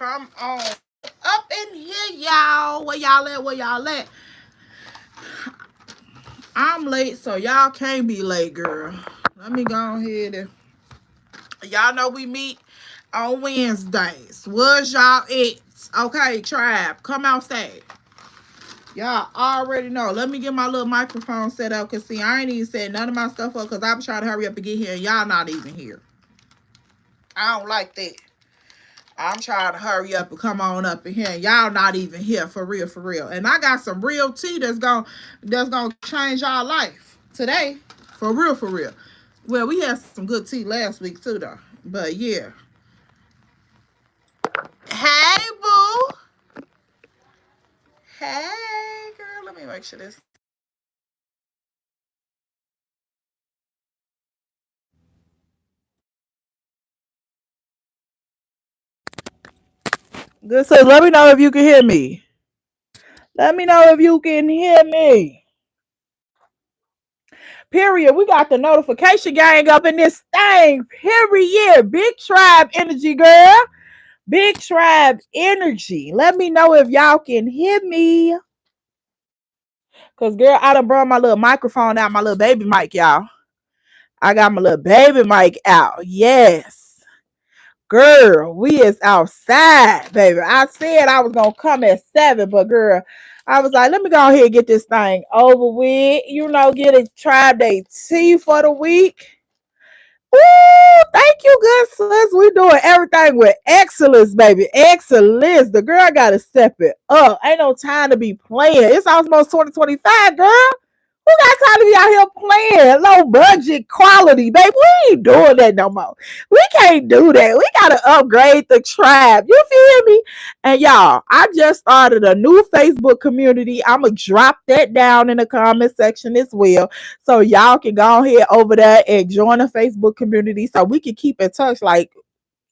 Come on up in here, y'all. Where y'all at? Where y'all at? I'm late, so y'all can't be late, girl. Let me go ahead and y'all know we meet on Wednesdays. Was y'all it? Okay, tribe, come outside. Y'all already know. Let me get my little microphone set up. Cause see, I ain't even set none of my stuff up. Cause I'm trying to hurry up and get here. And y'all not even here. I don't like that. I'm trying to hurry up and come on up in here. And y'all not even here for real, for real. And I got some real tea that's gonna change y'all life today. For real, for real. Well, we had some good tea last week too though. But yeah. Hey boo. Hey girl. Let me make sure this. Good sis, let me know if you can hear me. Let me know if you can hear me. Period. We got the notification gang up in this thing. Period. Big tribe energy, girl. Big tribe energy. Let me know if y'all can hear me. Cause girl, I done brought my little microphone out, my little baby mic, y'all. I got my little baby mic out. Yes. Girl, we is outside, baby. I said I was gonna come at 7, but girl, I was like, let me go ahead and get this thing over with. You know, get a tribe day tea for the week. Ooh, thank you, good sis. We doing everything with excellence, baby. Excellence. The girl gotta step it up. Ain't no time to be playing. It's almost 2025, girl. Who got time to be out here playing low budget quality, baby? We ain't doing that no more. We can't do that. We gotta upgrade the tribe. You feel me? And y'all, I just started a new Facebook community. I'ma drop that down in the comment section as well. So y'all can go ahead over there and join the Facebook community so we can keep in touch. Like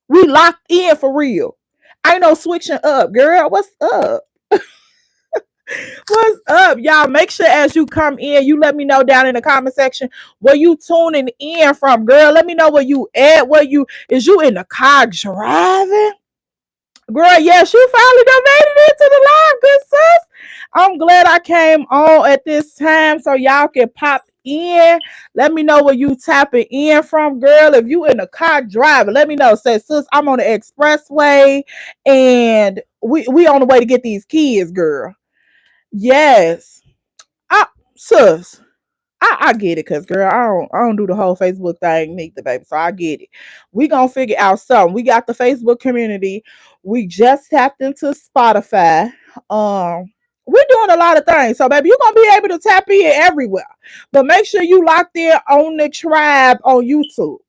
we locked in for real. Ain't no switching up, girl. What's up? What's up, y'all? Make sure as you come in, you let me know down in the comment section where you tuning in from, girl. Let me know where you at. Where you is you in the car driving? Girl, yes, you finally done made it into the live, good sis. I'm glad I came on at this time so y'all can pop in. Let me know where you tapping in from, girl. If you in the car driving, let me know. Say, sis, I'm on the expressway and we on the way to get these kids, girl. Yes. I sis. I get it, cause girl, I don't do the whole Facebook thing neither, baby. So I get it. We gonna figure out something. We got the Facebook community. We just tapped into Spotify. We're doing a lot of things. So baby, you're gonna be able to tap in everywhere. But make sure you locked in on the tribe on YouTube.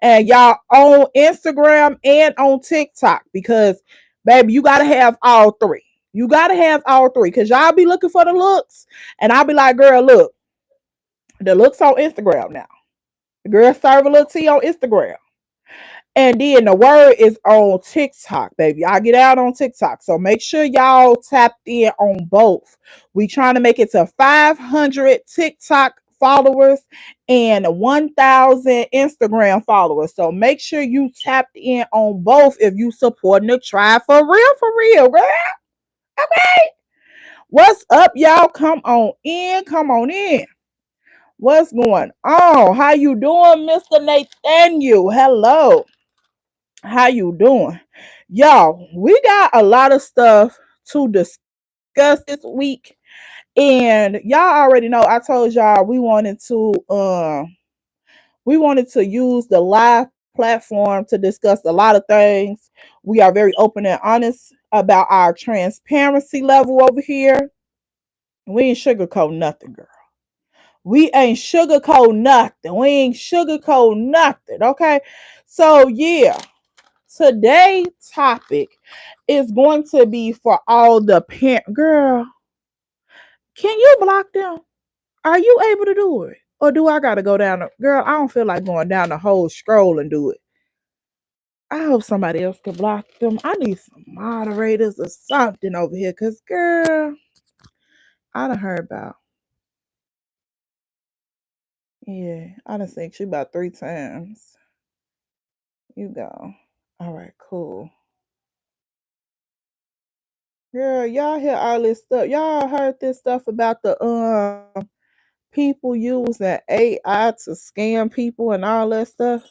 And y'all on Instagram and on TikTok. Because baby, you gotta have all three. You gotta have all three. Cause y'all be looking for the looks. And I'll be like, girl, look. The looks on Instagram now. The girl serve a little tea on Instagram. And then the word is on TikTok, baby. I get out on TikTok. So make sure y'all tapped in on both. We trying to make it to 500 TikTok followers and 1,000 Instagram followers. So make sure you tapped in on both if you supporting the tribe for real, girl. Okay. What's up, y'all? Come on in. Come on in. What's going on? How you doing, Mr. Nathaniel? Hello. How you doing? Y'all, we got a lot of stuff to discuss this week. And y'all already know I told y'all we wanted to use the live platform to discuss a lot of things. We are very open and honest about our transparency level over here. We ain't sugarcoat nothing, girl. We ain't sugarcoat nothing. We ain't sugarcoat nothing. Okay. So yeah, today's topic is going to be for all the parent girl. Can you block them? Are you able to do it? Or do I gotta go down girl? I don't feel like going down the whole scroll and do it. I hope somebody else can block them. I need some moderators or something over here. Cause girl, I done heard about. Yeah, I done seen you about 3 times. You go. All right, cool. Girl, y'all hear all this stuff. Y'all heard this stuff about the people using AI to scam people and all that stuff.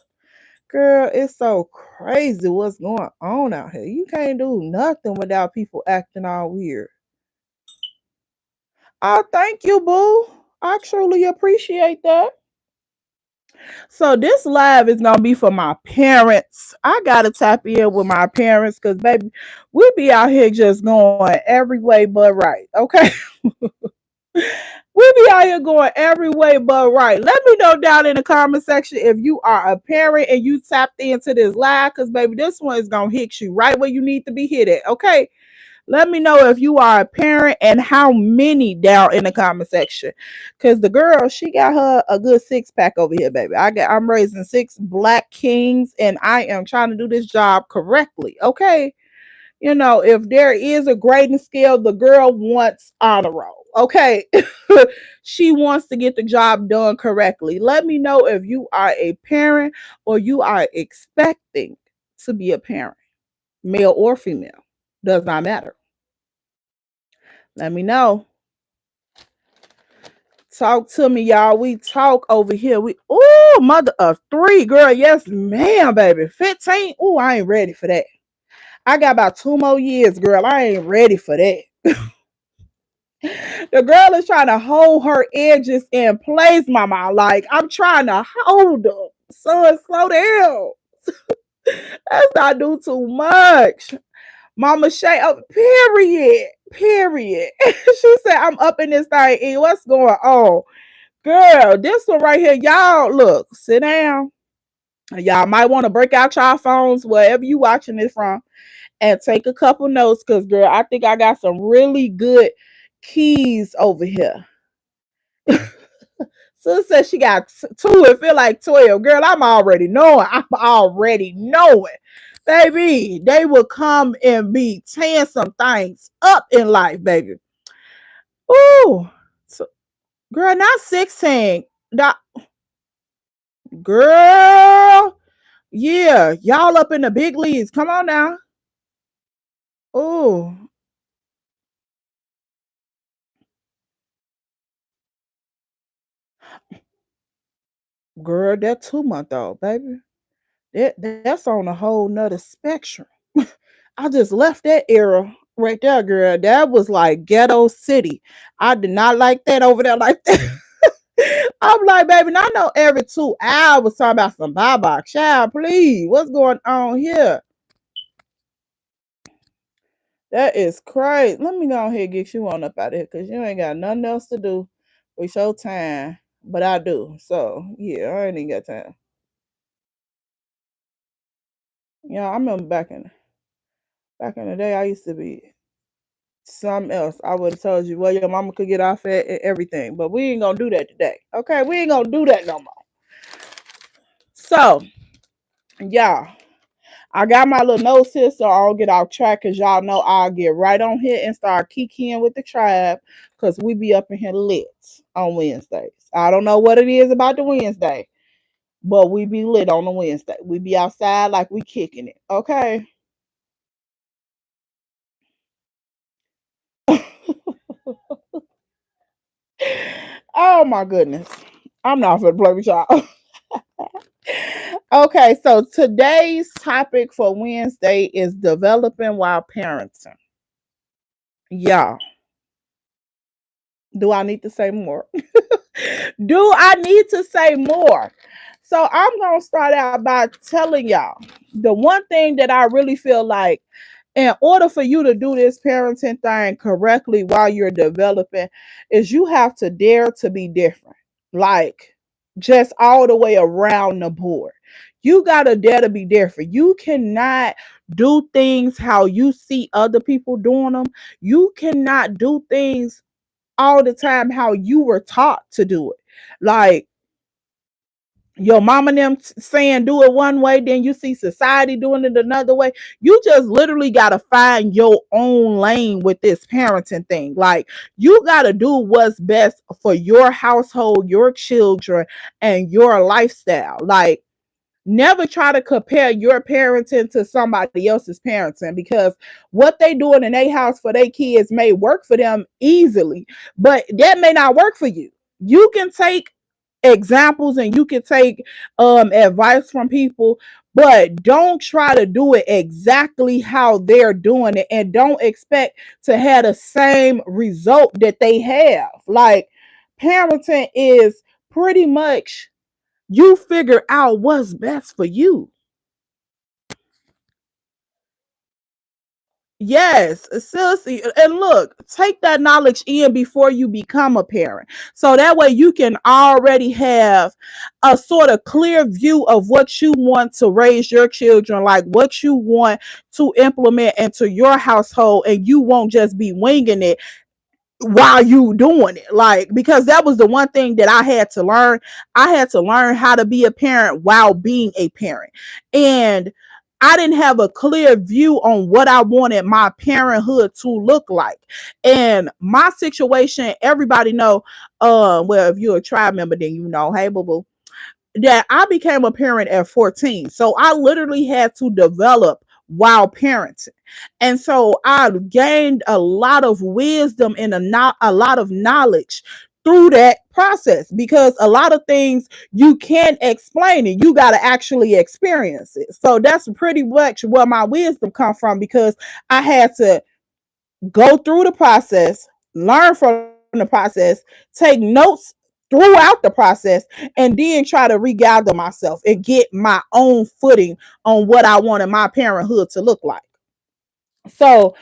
Girl, it's so crazy what's going on out here. You can't do nothing without people acting all weird. Oh, thank you, boo. I truly appreciate that. So this live is gonna be for my parents. I gotta tap in with my parents because baby, we be out here just going every way but right. Okay. We be out here going every way but right. Let me know down in the comment section if you are a parent and you tapped into this live, because baby, this one is gonna hit you right where you need to be hit at. Okay. Let me know if you are a parent and how many down in the comment section. Cause the girl, she got her a good six pack over here, baby. I'm raising six black kings and I am trying to do this job correctly. Okay. If there is a grading scale, the girl wants honor roll. Okay. She wants to get the job done correctly. Let me know if you are a parent or you are expecting to be a parent, male or female. Does not matter. Let me know. Talk to me, y'all. We talk over here. Mother of three, girl. Yes, ma'am, baby. 15. Oh, I ain't ready for that. I got about 2 more years, girl. I ain't ready for that. The girl is trying to hold her edges in place, mama. Like, I'm trying to hold them. Son, slow down. Let's not do too much. Mama Shay up, period. Period. She said, I'm up in this thing. E. What's going on? Girl, this one right here, y'all, look, sit down. Y'all might want to break out y'all phones, wherever you watching this from, and take a couple notes, because, girl, I think I got some really good keys over here. Sis says she got two. It feel like 12. Girl, I'm already knowing. I'm already knowing. Baby, they will come and be tearing some things up in life, baby. Ooh. So, girl, not 16. Not, girl. Yeah, y'all up in the big leagues. Come on now. Oh, girl, that 2 month old, baby. That's on a whole nother spectrum. I just left that era right there, girl. That was like ghetto city. I did not like that over there like that. I'm like, baby, I know every 2 hours talking about some bye child, please. What's going on here? That is crazy. Let me go ahead and get you on up out of here because you ain't got nothing else to do with your time. But I do. So yeah, I ain't even got time. Yeah, I remember back in the day I used to be something else. I would have told you, well, your mama could get off at everything. But we ain't gonna do that today. Okay, we ain't gonna do that no more. So, y'all, I got my little notes here, so I'll get off track because y'all know I'll get right on here and start kicking with the tribe because we be up in here lit on Wednesdays. I don't know what it is about the Wednesday, but we be lit on the Wednesday. We be outside like we kicking it. Okay. Oh my goodness. I'm not gonna play with y'all. Okay, so today's topic for Wednesday is developing while parenting. Y'all, do I need to say more? Do I need to say more? So I'm going to start out by telling y'all the one thing that I really feel like in order for you to do this parenting thing correctly while you're developing is you have to dare to be different. Like just all the way around the board. You got to dare to be different. You cannot do things how you see other people doing them. You cannot do things all the time how you were taught to do it. Like your mom and them saying do it one way, then you see society doing it another way. You just literally got to find your own lane with this parenting thing. Like you got to do what's best for your household, your children, and your lifestyle. Like Never try to compare your parenting to somebody else's parenting, because what they doing in their house for their kids may work for them easily, but that may not work for you. You can take examples and you can take advice from people, but don't try to do it exactly how they're doing it, and don't expect to have the same result that they have. Like, parenting is pretty much you figure out what's best for you. Yes, seriously. And look, take that knowledge in before you become a parent. So that way you can already have a sort of clear view of what you want to raise your children, like what you want to implement into your household, and you won't just be winging it while you doing it. Like, because that was the one thing that I had to learn. I had to learn how to be a parent while being a parent, and I didn't have a clear view on what I wanted my parenthood to look like. And my situation, everybody know, well, if you're a tribe member, then you know, hey boo boo, that I became a parent at 14. So I literally had to develop while parenting. And so I gained a lot of wisdom and a lot of knowledge through that process, because a lot of things you can't explain it. You got to actually experience it. So that's pretty much where my wisdom come from, because I had to go through the process, learn from the process, take notes throughout the process, and then try to regather myself and get my own footing on what I wanted my parenthood to look like. So,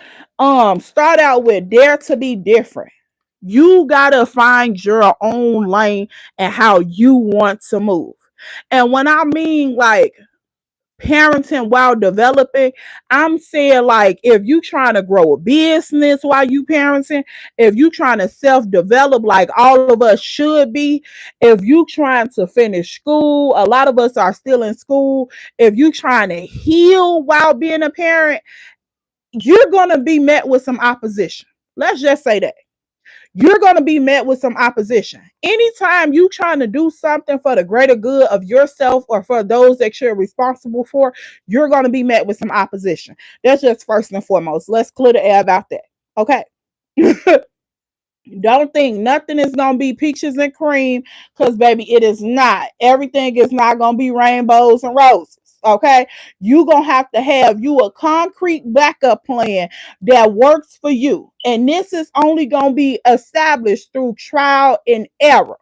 start out with dare to be different. You gotta find your own lane and how you want to move. And when I mean like parenting while developing, I'm saying like if you trying to grow a business while you parenting, if you trying to self-develop like all of us should be, if you trying to finish school, a lot of us are still in school, if you trying to heal while being a parent, you're gonna be met with some opposition. Let's just say that you're going to be met with some opposition. Anytime you trying to do something for the greater good of yourself or for those that you're responsible for, you're going to be met with some opposition. That's just first and foremost. Let's clear the air about that. Okay. Don't think nothing is gonna be peaches and cream, because baby, it is not. Everything is not gonna be rainbows and roses. Okay, you gonna have to have you a concrete backup plan that works for you, and this is only gonna be established through trial and error.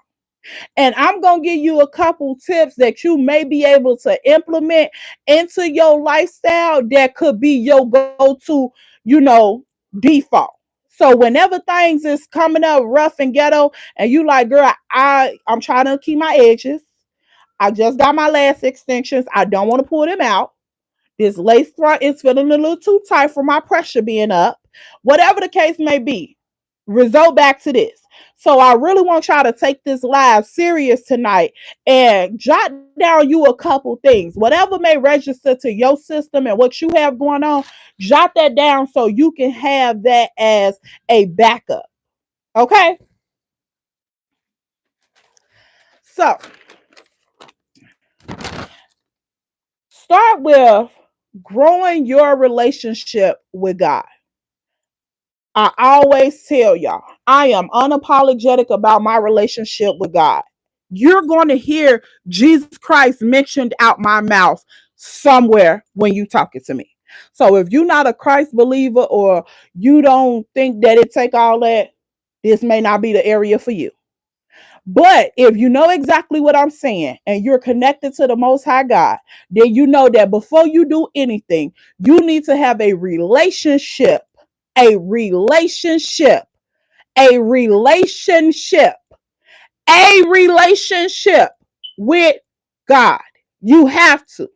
And I'm going to give you a couple tips that you may be able to implement into your lifestyle that could be your go-to, you know, default. So whenever things is coming up rough and ghetto and you like, girl, I'm trying to keep my edges. I just got my last extensions. I don't want to pull them out. This lace front is feeling a little too tight for my pressure being up. Whatever the case may be, result back to this. So I really want y'all to take this live serious tonight and jot down you a couple things. Whatever may register to your system and what you have going on, jot that down so you can have that as a backup. Okay? So start with growing your relationship with God. I always tell y'all, I am unapologetic about my relationship with God. You're going to hear Jesus Christ mentioned out my mouth somewhere when you talking to me. So if you're not a Christ believer or you don't think that it take all that, this may not be the area for you. But if you know exactly what I'm saying and you're connected to the Most High God, then you know that before you do anything, you need to have a relationship, a relationship, a relationship with God. You have to.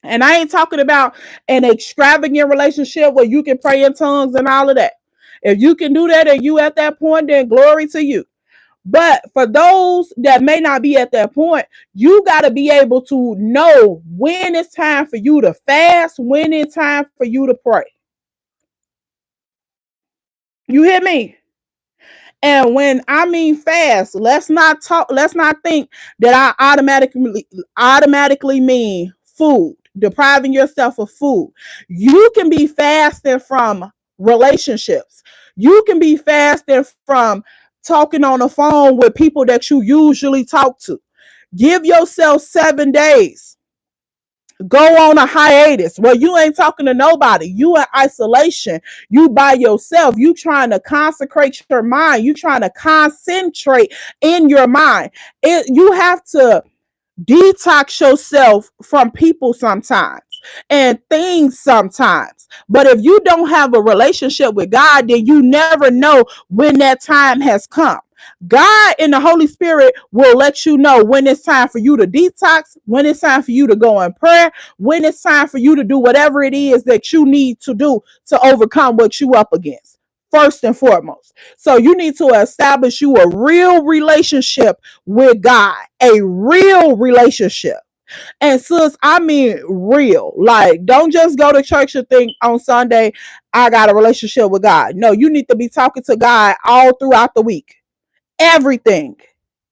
And I ain't talking about an extravagant relationship where you can pray in tongues and all of that. If you can do that and you at that point, then glory to you. But for those that may not be at that point, you got to be able to know when it's time for you to fast, when it's time for you to pray. You hear me? And when I mean fast, let's not think that I automatically mean food, depriving yourself of food. You can be fasting from relationships. You can be fasting from talking on the phone with people that you usually talk to. Give yourself 7 days. Go on a hiatus where you ain't talking to nobody. You in isolation. You by yourself. You trying to consecrate your mind. You trying to concentrate in your mind. You have to detox yourself from people sometimes and things sometimes. But if you don't have a relationship with God, then you never know when that time has come. God and the Holy Spirit will let you know when it's time for you to detox, when it's time for you to go in prayer, when it's time for you to do whatever it is that you need to do to overcome what you up against. First and foremost. So you need to establish you a real relationship with God, a real relationship. And sis, I mean real. Like, don't just go to church and think on Sunday, I got a relationship with God. No, you need to be talking to God all throughout the week. Everything.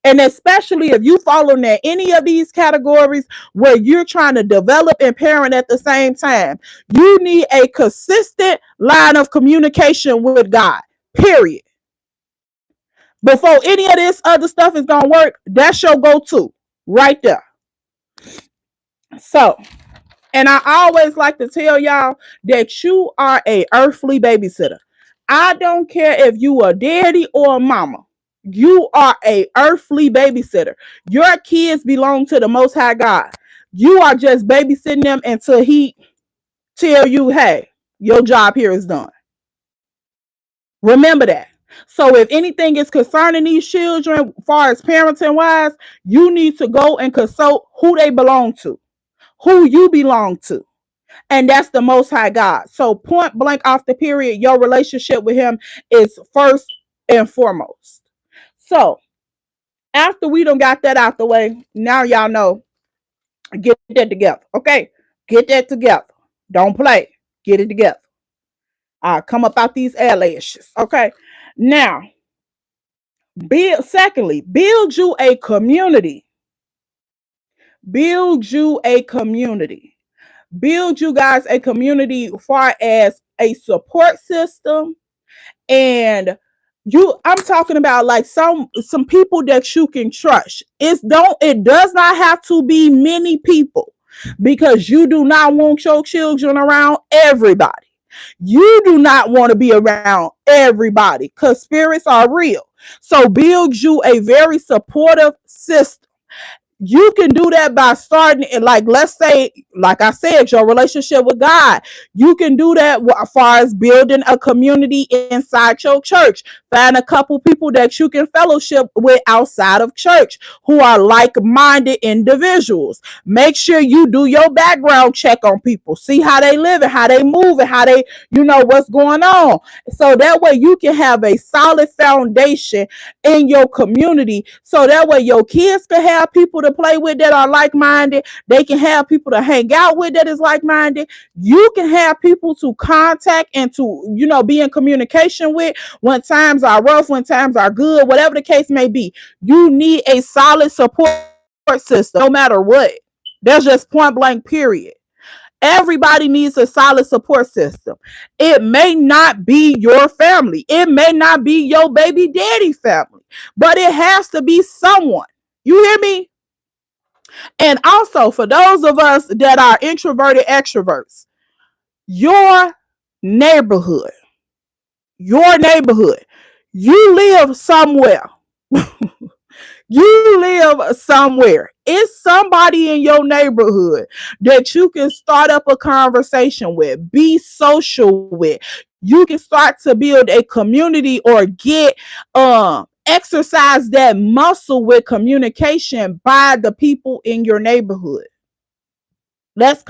And especially if you fall in any of these categories where you're trying to develop and parent at the same time, you need a consistent line of communication with God. Period. Before any of this other stuff is gonna work, that's your go-to right there. So, and I always like to tell y'all that you are a earthly babysitter. I don't care if you a daddy or a mama. You are a earthly babysitter. Your kids belong to the Most High God. You are just babysitting them until He tell you, hey, your job here is done. Remember that. So if anything is concerning these children, as far as parenting wise, you need to go and consult who they belong to, who you belong to. And that's the Most High God. So point blank off the period, your relationship with Him is first and foremost. So after we done got that out the way, now y'all know, get that together. Okay? Get that together. Don't play. Get it together. Come up out these eyelashes. Okay? Now, build you a community. Build you a community. Build you guys a community as far as a support system. And I'm talking about like some people that you can trust. It does not have to be many people, because you do not want your children around everybody. You do not want to be around everybody, because spirits are real. So build you a very supportive system. You can do that by starting, like, let's say, like I said, your relationship with God. You can do that as far as building a community inside your church. Find a couple people that you can fellowship with outside of church who are like-minded individuals. Make sure you do your background check on people. See how they live and how they move and how they, what's going on. So that way you can have a solid foundation in your community. So that way your kids can have people to play with that are like-minded. They can have people to hang out with that is like-minded. You can have people to contact and to, be in communication with when times are rough, when times are good, whatever the case may be. You need a solid support system no matter what. That's just point blank, period. Everybody needs a solid support system. It may not be your family. It may not be your baby daddy family, but it has to be someone. You hear me? And also, for those of us that are introverted extroverts, your neighborhood, your neighborhood, you live somewhere. You live somewhere. It's somebody in your neighborhood that you can start up a conversation with, be social with. You can start to build a community or get exercise that muscle with communication by the people in your neighborhood. Let's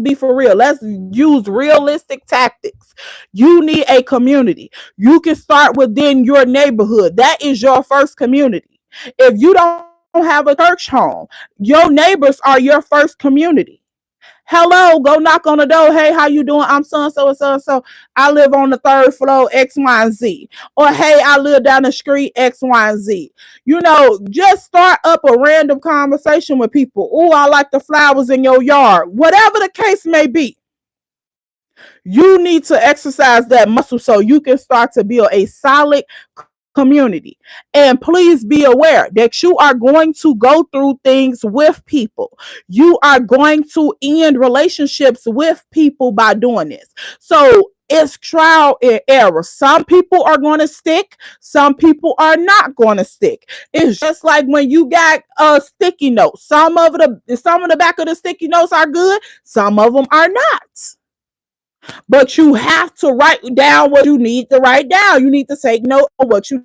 be for real. Let's use realistic tactics. You need a community. You can start within your neighborhood. That is your first community. If you don't have a church home, your neighbors are your first community. Hello, go knock on the door. Hey, how you doing? I'm so and so and so and so. I live on the third floor, X, Y, and Z. Or hey, I live down the street, X, Y, and Z. Just start up a random conversation with people. Oh, I like the flowers in your yard. Whatever the case may be, you need to exercise that muscle so you can start to build a solid community. And please be aware that you are going to go through things with people. You are going to end relationships with people by doing this. So it's trial and error. Some people are going to stick, some people are not going to stick. It's just like when you got a sticky note. Some of the back of the sticky notes are good, some of them are not. But you have to write down what you need to write down. You need to take note of what you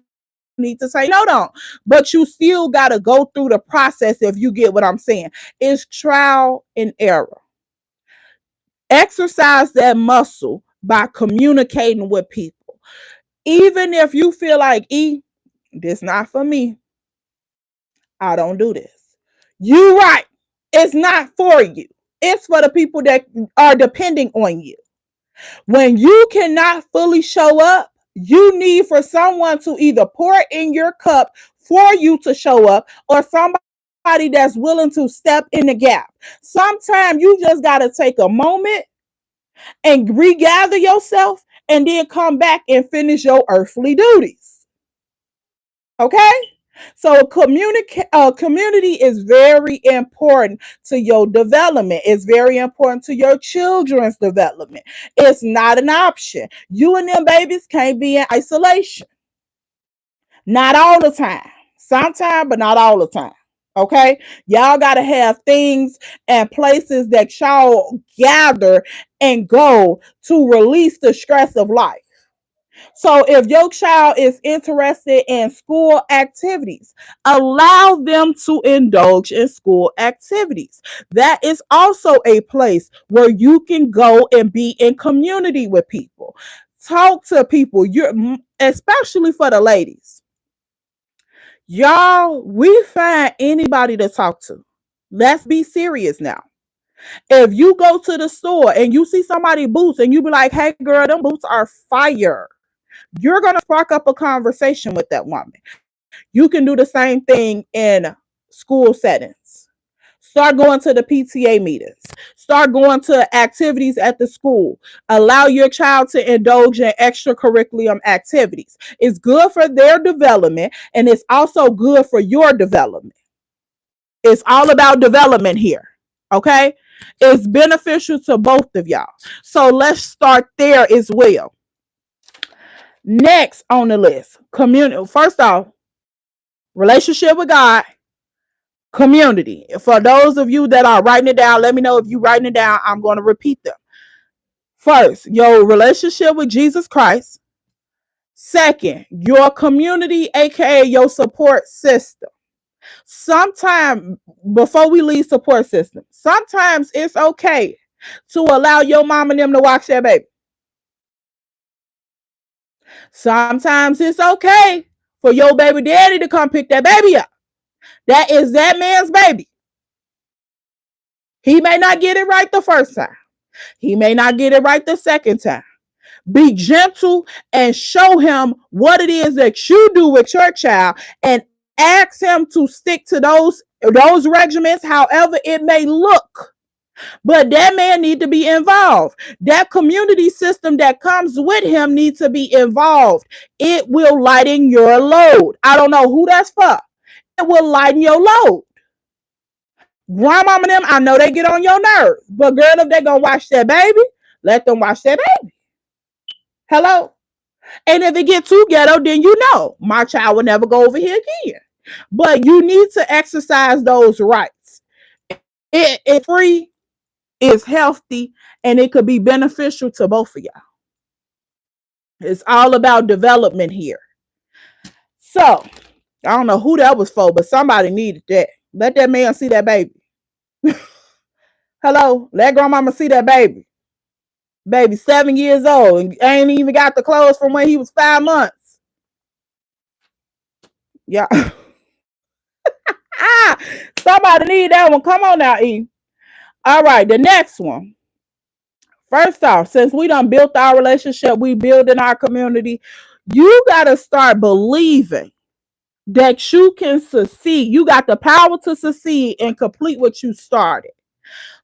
need to say note on. But you still got to go through the process if you get what I'm saying. It's trial and error. Exercise that muscle by communicating with people. Even if you feel like, this not for me, I don't do this. You right. It's not for you. It's for the people that are depending on you. When you cannot fully show up, you need for someone to either pour in your cup for you to show up, or somebody that's willing to step in the gap. Sometimes you just got to take a moment and regather yourself and then come back and finish your earthly duties. Okay? So community is very important to your development. It's very important to your children's development. It's not an option. You and them babies can't be in isolation. Not all the time. Sometimes, but not all the time. Okay? Y'all got to have things and places that y'all gather and go to release the stress of life. So if your child is interested in school activities, allow them to indulge in school activities. That is also a place where you can go and be in community with people. Talk to people. Especially for the ladies. Y'all, we find anybody to talk to. Let's be serious now. If you go to the store and you see somebody boots and you be like, hey girl, them boots are fire, you're going to spark up a conversation with that woman. You can do the same thing in school settings. Start going to the PTA meetings. Start going to activities at the school. Allow your child to indulge in extracurricular activities. It's good for their development, and it's also good for your development. It's all about development here. Okay? It's beneficial to both of y'all. So let's start there as well. Next on the list, community. First off, relationship with God, community. For those of you that are writing it down, let me know if you're writing it down. I'm going to repeat them. First, your relationship with Jesus Christ. Second, your community, aka your support system. Sometimes, before we leave support system, sometimes it's okay to allow your mom and them to watch their baby. Sometimes it's okay for your baby daddy to come pick that baby up. That is that man's baby. He may not get it right the first time. He may not get it right the second time. Be gentle and show him what it is that you do with your child, and ask him to stick to those regimens, however it may look. But that man need to be involved. That community system that comes with him needs to be involved. It will lighten your load. I don't know who that's for. It will lighten your load. Grandmama and them, I know they get on your nerves. But girl, if they gonna watch that baby, let them watch that baby. Hello? And if it get too ghetto, then you know my child will never go over here again. But you need to exercise those rights. It's free, it's healthy, and it could be beneficial to both of y'all. It's all about development here. So, I don't know who that was for, but somebody needed that. Let that man see that baby. Hello? Let grandmama see that baby. Baby 7 years old and ain't even got the clothes from when he was 5 months. Yeah. Somebody need that one. Come on now, E. All right, the next one. First off, since we done built our relationship, we build in our community, you gotta start believing that you can succeed. You got the power to succeed and complete what you started.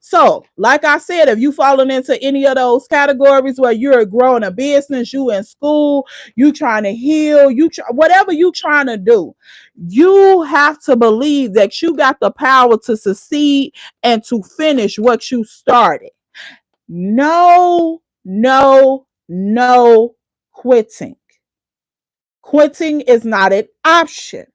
So, like I said, if you falling into any of those categories where you're growing a business, you in school, you trying to heal, whatever you trying to do, you have to believe that you got the power to succeed and to finish what you started. No, no, no quitting. Quitting is not an option.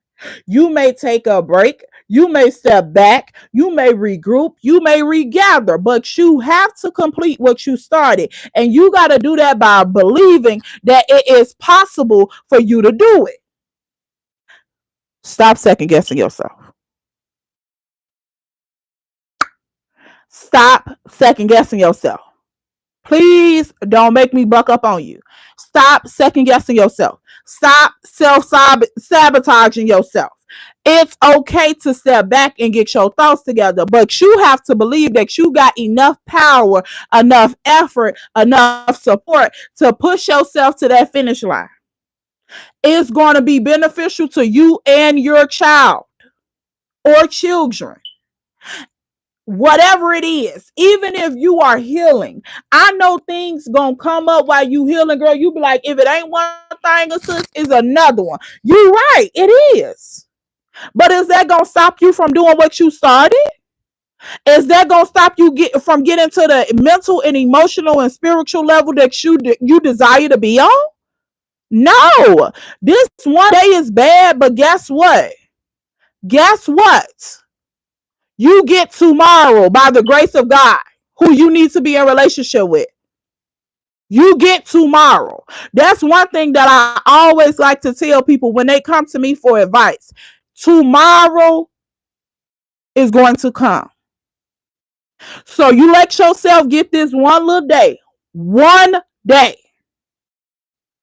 You may take a break, you may step back, you may regroup, you may regather, but you have to complete what you started. And you got to do that by believing that it is possible for you to do it. Stop second guessing yourself. Stop second guessing yourself. Please don't make me buck up on you. Stop second guessing yourself. Stop self sabotaging yourself. It's okay to step back and get your thoughts together, but you have to believe that you got enough power, enough effort, enough support to push yourself to that finish line. It's going to be beneficial to you and your child or children, whatever it is. Even if you are healing, I know things gonna come up while you healing, girl. You be like, if it ain't one thing, sis, is another one. You right, it is. But is that gonna stop you from doing what you started? Is that gonna stop you from getting to the mental and emotional and spiritual level that you desire to be on? No. This one day is bad, but guess what? Guess what? You get tomorrow by the grace of God, who you need to be in relationship with. You get tomorrow. That's one thing that I always like to tell people when they come to me for advice. Tomorrow is going to come. So you let yourself get this one little day. One day.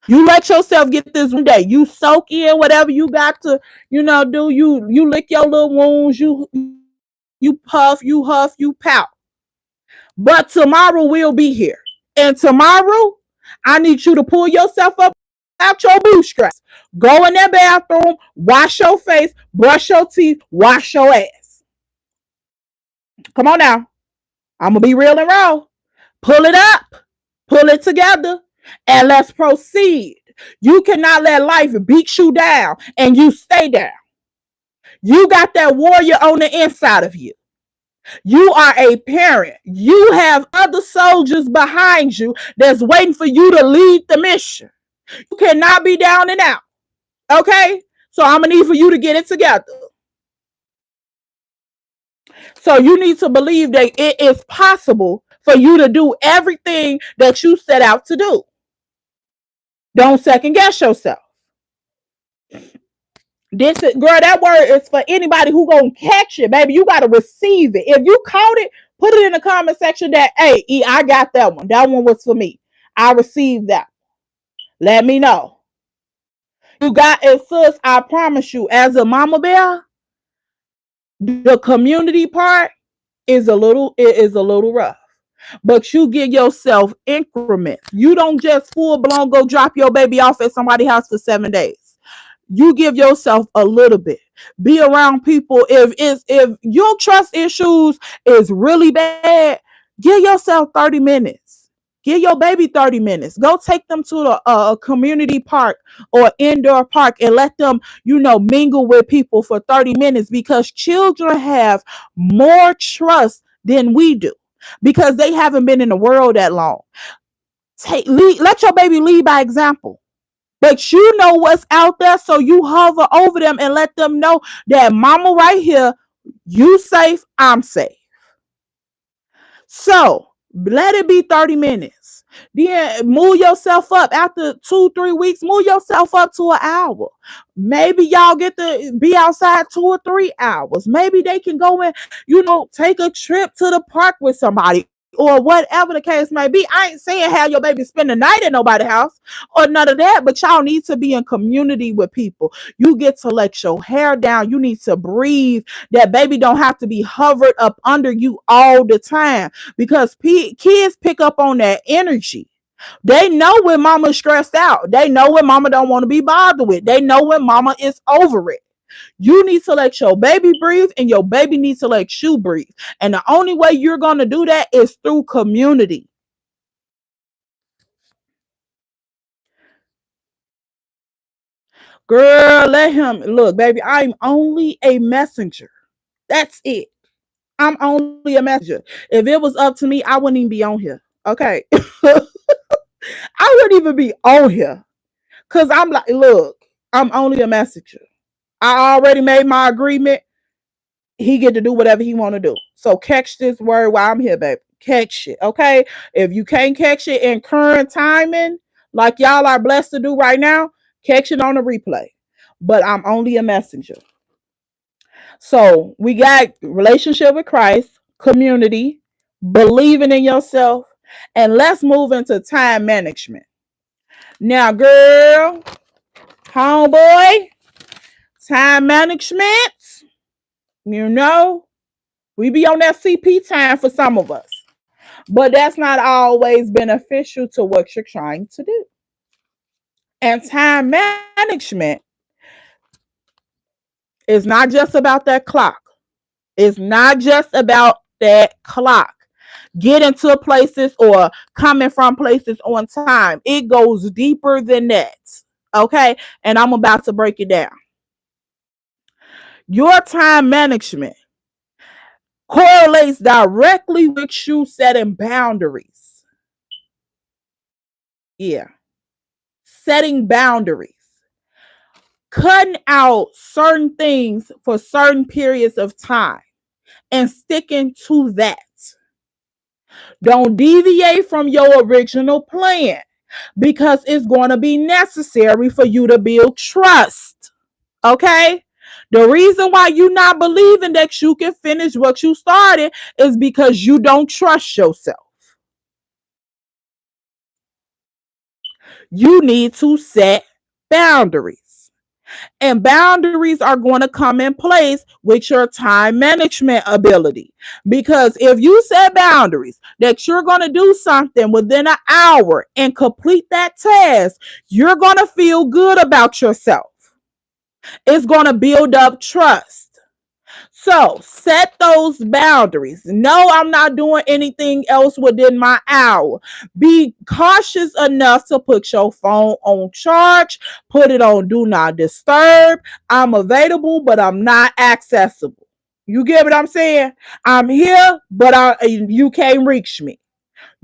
You let yourself get this one day. You soak in whatever you got to, do. You lick your little wounds. You puff, you huff, you pout. But tomorrow will be here. And tomorrow, I need you to pull yourself up out your bootstraps. Go in that bathroom, wash your face, brush your teeth, wash your ass. Come on now. I'm going to be real and raw. Pull it up, pull it together, and let's proceed. You cannot let life beat you down and you stay down. You got that warrior on the inside of you. You are a parent. You have other soldiers behind you that's waiting for you to lead the mission. You cannot be down and out. Okay? So I'm going to need for you to get it together. So you need to believe that it is possible for you to do everything that you set out to do. Don't second guess yourself. Girl, that word is for anybody who gonna catch it, baby. You gotta receive it. If you caught it, put it in the comment section that, hey, I got that one. That one was for me. I received that. Let me know. You got it, sis. I promise you, as a mama bear, the community part is a little rough. But you give yourself increments. You don't just full blown go drop your baby off at somebody's house for 7 days. You give yourself a little bit. Be around people. If your trust issues is really bad, give yourself 30 minutes. Give your baby 30 minutes. Go take them to a community park or indoor park and let them, mingle with people for 30 minutes, because children have more trust than we do because they haven't been in the world that long. Let your baby lead by example. But you know what's out there, so you hover over them and let them know that mama right here, you safe, I'm safe. So let it be 30 minutes. Then move yourself up after 2-3 weeks. Move yourself up to an hour. Maybe y'all get to be outside 2 or 3 hours. Maybe they can go and take a trip to the park with somebody. or whatever the case may be. I ain't saying have your baby spend the night in nobody's house or none of that, but y'all need to be in community with people. You get to let your hair down. You need to breathe. That baby don't have to be hovered up under you all the time, because kids pick up on that energy. They know when mama's stressed out. They know when mama don't want to be bothered with. They know when mama is over it. You need to let your baby breathe, and your baby needs to let you breathe. And the only way you're going to do that is through community. Girl, let him look, baby. I'm only a messenger. That's it. I'm only a messenger. If it was up to me, I wouldn't even be on here. Okay. I wouldn't even be on here. Cause I'm like, look, I'm only a messenger. I already made my agreement. He get to do whatever he want to do. So catch this word while I'm here, baby. Catch it, okay? If you can't catch it in current timing, like y'all are blessed to do right now, catch it on the replay. But I'm only a messenger. So we got relationship with Christ, community, believing in yourself, and let's move into time management. Now, girl, homeboy, time management, you know, we be on that CP time for some of us, but that's not always beneficial to what you're trying to do. And time management is not just about that clock. It's not just about that clock. Getting to places or coming from places on time. It goes deeper than that. Okay? And I'm about to break it down. Your time management correlates directly with you setting boundaries. Yeah. Setting boundaries. Cutting out certain things for certain periods of time and sticking to that. Don't deviate from your original plan, because it's going to be necessary for you to build trust. Okay? The reason why you're not believing that you can finish what you started is because you don't trust yourself. You need to set boundaries. And boundaries are going to come in place with your time management ability. Because if you set boundaries that you're going to do something within an hour and complete that task, you're going to feel good about yourself. It's going to build up trust. So set those boundaries. No, I'm not doing anything else within my hour. Be cautious enough to put your phone on charge, put it on do not disturb. I'm available, but I'm not accessible. You get what I'm saying? I'm here, but you can't reach me.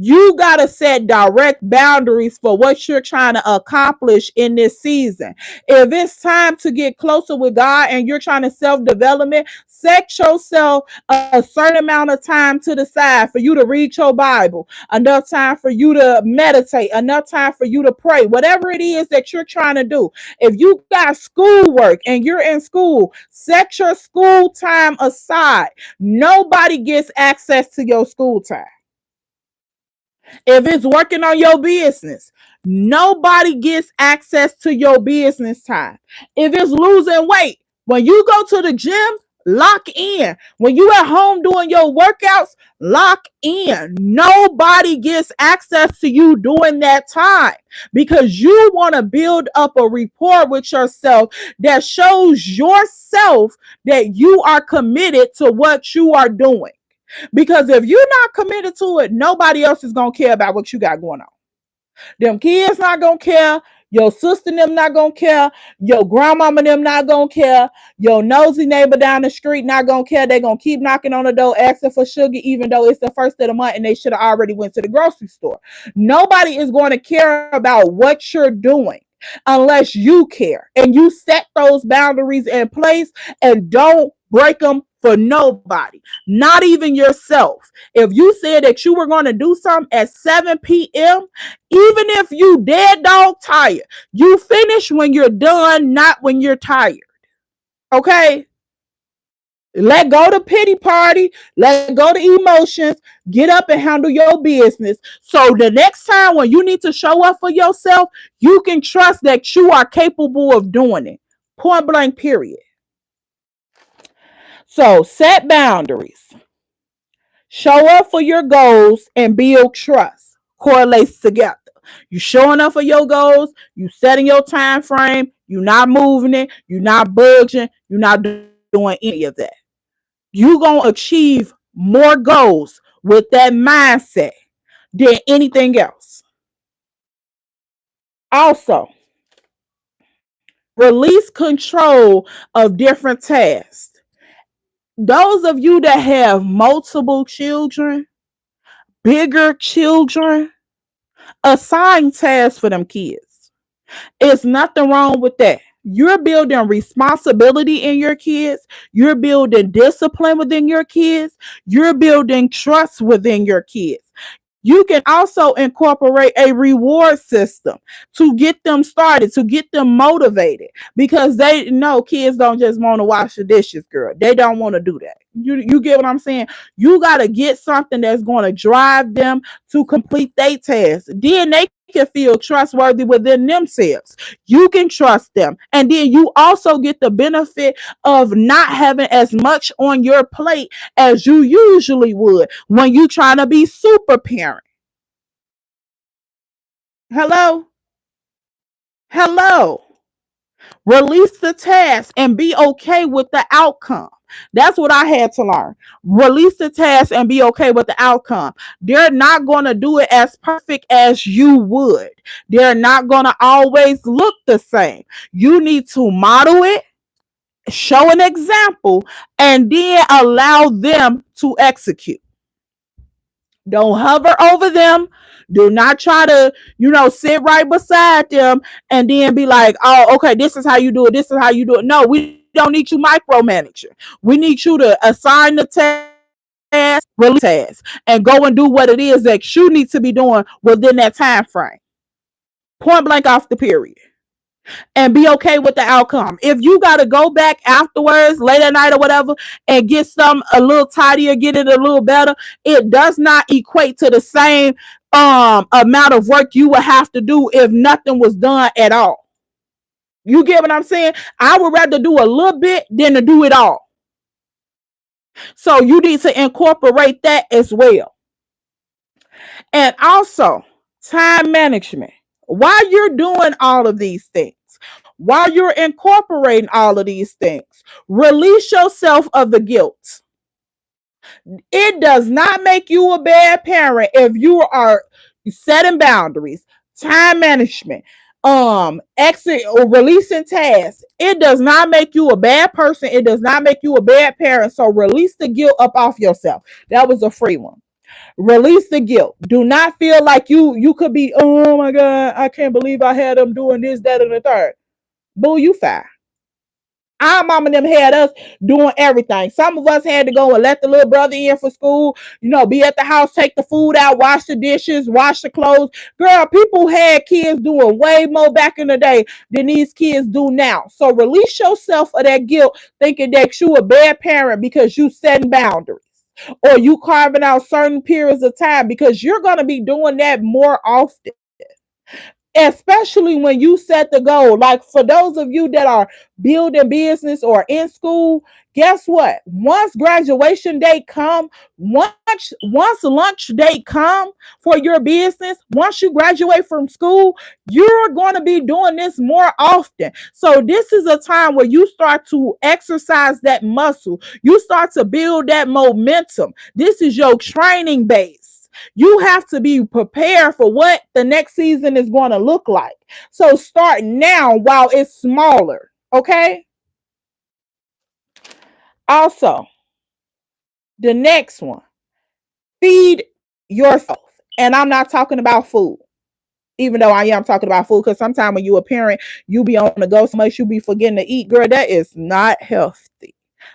You got to set direct boundaries for what you're trying to accomplish in this season. If it's time to get closer with God and you're trying to self-development, set yourself a certain amount of time to the side for you to read your Bible, enough time for you to meditate, enough time for you to pray, whatever it is that you're trying to do. If you got schoolwork and you're in school, set your school time aside. Nobody gets access to your school time. If it's working on your business, nobody gets access to your business time. If it's losing weight, when you go to the gym, lock in. When you at home doing your workouts, lock in. Nobody gets access to you during that time, because you want to build up a rapport with yourself that shows yourself that you are committed to what you are doing. Because if you're not committed to it, nobody else is going to care about what you got going on. Them kids not going to care. Your sister and them not going to care. Your grandmama and them not going to care. Your nosy neighbor down the street not going to care. They're going to keep knocking on the door asking for sugar, even though it's the first of the month and they should have already went to the grocery store. Nobody is going to care about what you're doing unless you care. And you set those boundaries in place and don't break them for nobody, not even yourself. If you said that you were going to do something at 7 p.m., even if you dead dog tired, you finish when you're done, not when you're tired. Okay? Let go the pity party, let go the emotions, get up and handle your business. So the next time when you need to show up for yourself, you can trust that you are capable of doing it. Point blank, period. So set boundaries, show up for your goals, and build trust. Correlates together. You showing up for your goals, you setting your time frame, you're not moving it, you're not budging, you're not doing any of that. You're going to achieve more goals with that mindset than anything else. Also, release control of different tasks. Those of you that have multiple children, bigger children, assign tasks for them kids. It's nothing wrong with that. You're building responsibility in your kids. You're building discipline within your kids. You're building trust within your kids. You can also incorporate a reward system to get them started, to get them motivated, because they know kids don't just want to wash the dishes, girl. They don't want to do that. You get what I'm saying? You got to get something that's going to drive them to complete their tasks. Then they can feel trustworthy within themselves. You can trust them. And then you also get the benefit of not having as much on your plate as you usually would when you trying to be super parent. Hello? Hello. Release the task and be okay with the outcome. That's what I had to learn. Release the task and be okay with the outcome. They're not going to do it as perfect as you would. They're not going to always look the same. You need to model it, show an example, and then allow them to execute. Don't hover over them. Do not try to, sit right beside them and then be like, oh, okay, this is how you do it. This is how you do it. No, we don't need you micromanager. We need you to assign the task, release task, and go and do what it is that you need to be doing within that time frame. Point blank off the period. And be okay with the outcome. If you got to go back afterwards, late at night or whatever, and get some a little tidier, get it a little better, it does not equate to the same amount of work you would have to do if nothing was done at all. You get what I'm saying? I would rather do a little bit than to do it all. So you need to incorporate that as well. And also, time management. While you're doing all of these things, while you're incorporating all of these things, release yourself of the guilt. It does not make you a bad parent if you are setting boundaries, time management, exit or releasing tasks. It does not make you a bad person. It does not make you a bad parent. So release the guilt up off yourself. That was a free one. Release the guilt. Do not feel like you could be, oh my God, I can't believe I had them doing this, that, and the third. Boo, you fine. Our mom and them had us doing everything. Some of us had to go and let the little brother in for school, be at the house, take the food out, wash the dishes, wash the clothes. Girl, people had kids doing way more back in the day than these kids do now. So release yourself of that guilt, thinking that you a bad parent because you setting boundaries or you carving out certain periods of time, because you're going to be doing that more often, especially when you set the goal. Like for those of you that are building business or in school, guess what? Once graduation day come, once lunch day come for your business, once you graduate from school, you're going to be doing this more often. So this is a time where you start to exercise that muscle. You start to build that momentum. This is your training base. You have to be prepared for what the next season is going to look like. So start now while it's smaller. Okay. Also, the next one, feed yourself. And I'm not talking about food, even though I am talking about food, because sometimes when you a parent, you be on the go so much, you be forgetting to eat. Girl, that is not healthy.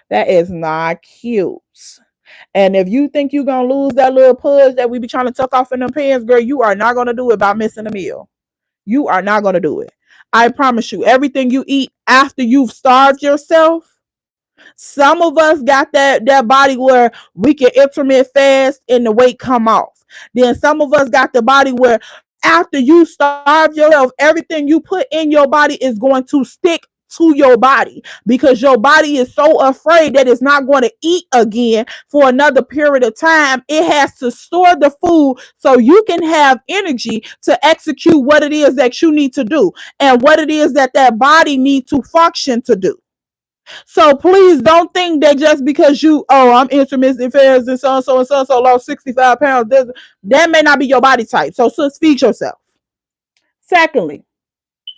That is not cute. And if you think you're going to lose that little pudge that we be trying to tuck off in them pants, girl, you are not going to do it by missing a meal. You are not going to do it. I promise you, everything you eat after you've starved yourself, Some of us got that body where we can intermittent fast and the weight come off. Then some of us got the body where after you starve yourself, everything you put in your body is going to stick to your body because your body is so afraid that it's not going to eat again for another period of time. It has to store the food so you can have energy to execute what it is that you need to do and what it is that that body needs to function to do. So please don't think that just because I'm intermittent fast and so lost 65 pounds, that may not be your body type. So just feed yourself. Secondly,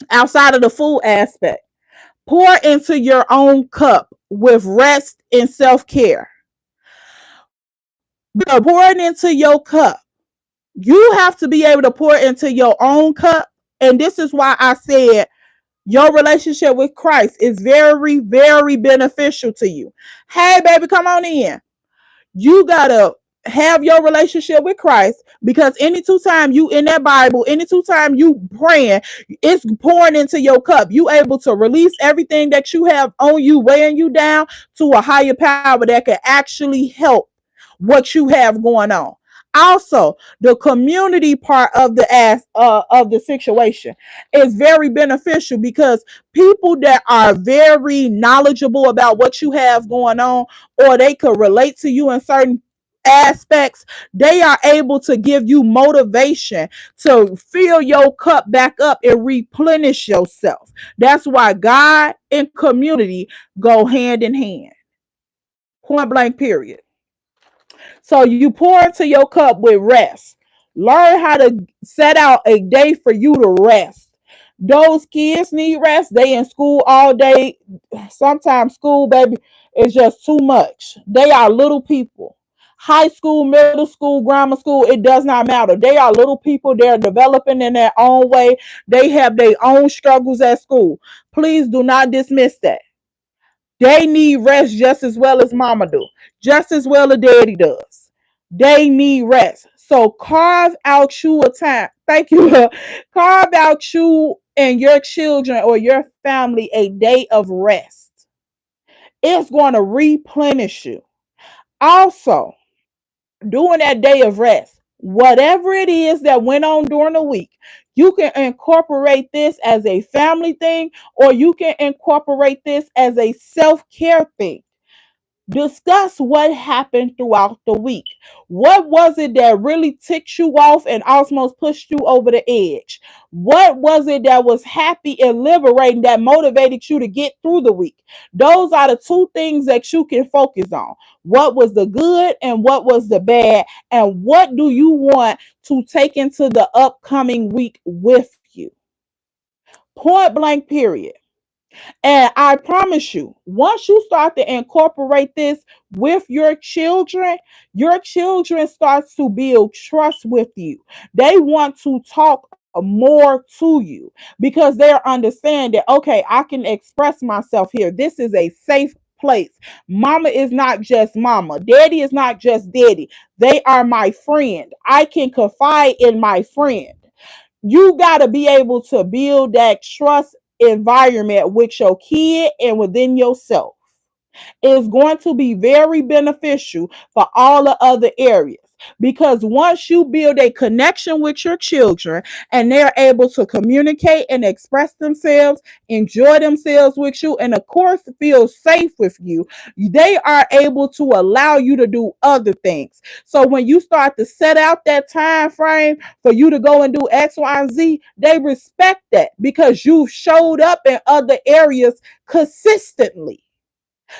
outside of the food aspect, pour into your own cup with rest and self care. Pouring into your cup, you have to be able to pour into your own cup. And this is why I said your relationship with Christ is very, very beneficial to you. Hey, baby, come on in. You gotta have your relationship with Christ because any two time you in that Bible, any two time you praying, it's pouring into your cup. You able to release everything that you have on you, weighing you down to a higher power that can actually help what you have going on. Also, the community part of the situation is very beneficial because people that are very knowledgeable about what you have going on, or they could relate to you in certain aspects, they are able to give you motivation to fill your cup back up and replenish yourself. That's why God and community go hand in hand. Point blank, period. So you pour into your cup with rest. Learn how to set out a day for you to rest. Those kids need rest. They in school all day. Sometimes school, baby, is just too much. They are little people. High school, middle school, grammar school, it does not matter. They are little people. They're developing in their own way. They have their own struggles at school. Please do not dismiss that. They need rest just as well as mama do, just as well as daddy does. They need rest. So carve out you a time. Thank you. Carve out you and your children or your family a day of rest. It's going to replenish you. Also, during that day of rest, whatever it is that went on during the week, you can incorporate this as a family thing or you can incorporate this as a self care thing. Discuss what happened throughout the week. What was it that really ticked you off and almost pushed you over the edge? What was it that was happy and liberating that motivated you to get through the week? Those are the two things that you can focus on. What was the good and what was the bad? And what do you want to take into the upcoming week with you? Point blank, period. And I promise you, once you start to incorporate this with your children starts to build trust with you. They want to talk more to you because they understand that, okay, I can express myself here. This is a safe place. Mama is not just mama. Daddy is not just daddy. They are my friend. I can confide in my friend. You got to be able to build that trust environment with your kid and within yourself. Is going to be very beneficial for all the other areas. Because once you build a connection with your children and they're able to communicate and express themselves, enjoy themselves with you, and of course feel safe with you, they are able to allow you to do other things. So when you start to set out that time frame for you to go and do X, Y, and Z, they respect that because you've showed up in other areas consistently.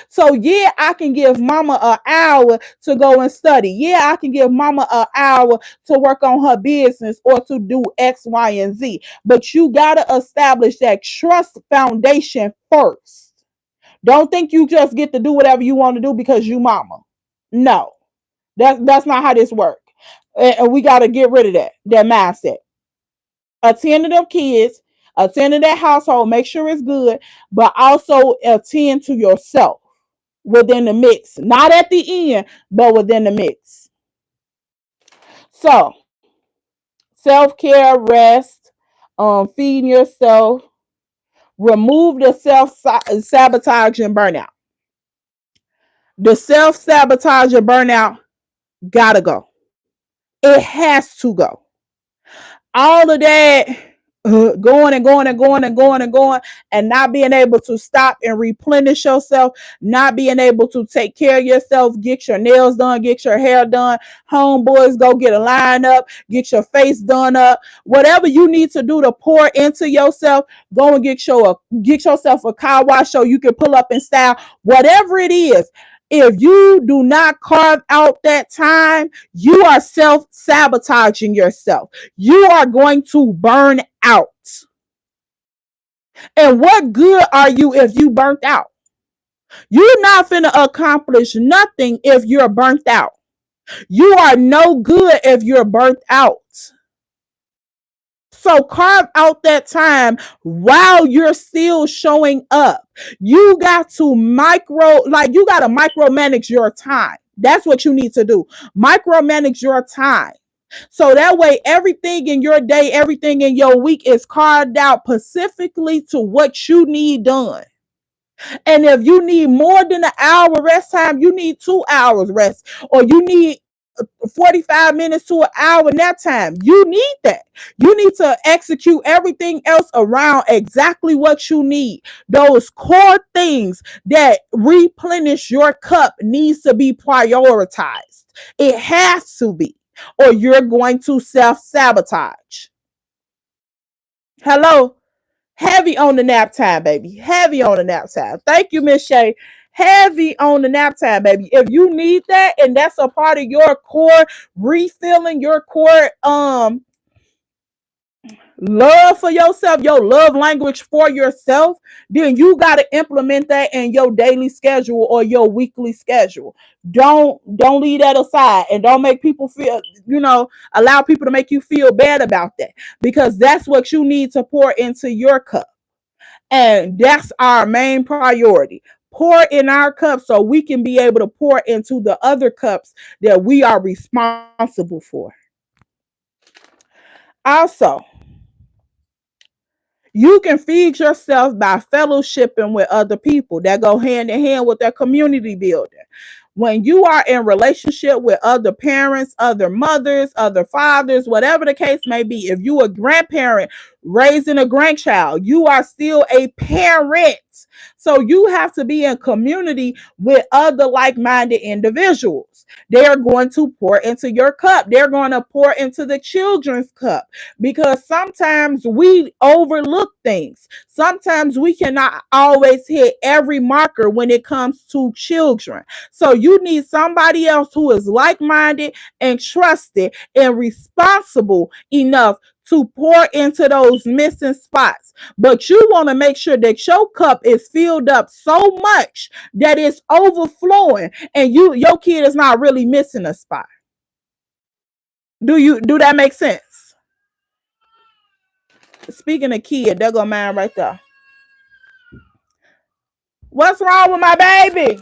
So yeah, I can give mama an hour to go and study. Yeah, I can give mama an hour to work on her business or to do X, Y, and Z. But you gotta establish that trust foundation first. Don't think you just get to do whatever you want to do because you mama. No, that's not how this works. And we gotta get rid of that mindset. Attend to them kids, attend to that household, make sure it's good, but also attend to yourself within the mix. Not at the end, but within the mix. So, self care, rest, feeding yourself, remove the self sabotage and burnout. The self-sabotage and burnout gotta go. It has to go. All of that going and going and going and going and going and not being able to stop and replenish yourself, not being able to take care of yourself, get your nails done, get your hair done, homeboys, go get a line up, get your face done up, whatever you need to do to pour into yourself, go and get yourself a car wash so you can pull up in style, whatever it is. If you do not carve out that time, you are self-sabotaging yourself. You are going to burn out. And what good are you if you burnt out? You're not finna accomplish nothing if you're burnt out. You are no good if you're burnt out. So carve out that time while you're still showing up. You got to you got to micromanage your time. That's what you need to do. Micromanage your time. So that way, everything in your day, everything in your week is carved out specifically to what you need done. And if you need more than an hour rest time, you need 2 hours rest, or you need 45 minutes to an hour nap time. You need that. You need to execute everything else around exactly what you need. Those core things that replenish your cup needs to be prioritized. It has to be, or you're going to self-sabotage. Hello? Heavy on the nap time, baby. Heavy on the nap time. Thank you, Miss Shay. Heavy on the nap time, baby. If you need that and that's a part of your core refilling, your core love for yourself, your love language for yourself, then you got to implement that in your daily schedule or your weekly schedule. Don't leave that aside, and don't make people feel, allow people to make you feel bad about that, because that's what you need to pour into your cup. And that's our main priority. Pour in our cup so we can be able to pour into the other cups that we are responsible for. Also, you can feed yourself by fellowshipping with other people that go hand in hand with their community building. When you are in relationship with other parents, other mothers, other fathers, whatever the case may be, if you a grandparent raising a grandchild, you are still a parent. So you have to be in community with other like-minded individuals. They are going to pour into your cup. They're going to pour into the children's cup, because sometimes we overlook things. Sometimes we cannot always hit every marker when it comes to children. So you need somebody else who is like-minded and trusted and responsible enough to pour into those missing spots. But you want to make sure that your cup is filled up so much that it's overflowing and your kid is not really missing a spot. Do that make sense? Speaking of kid, there go mine right there. What's wrong with my baby?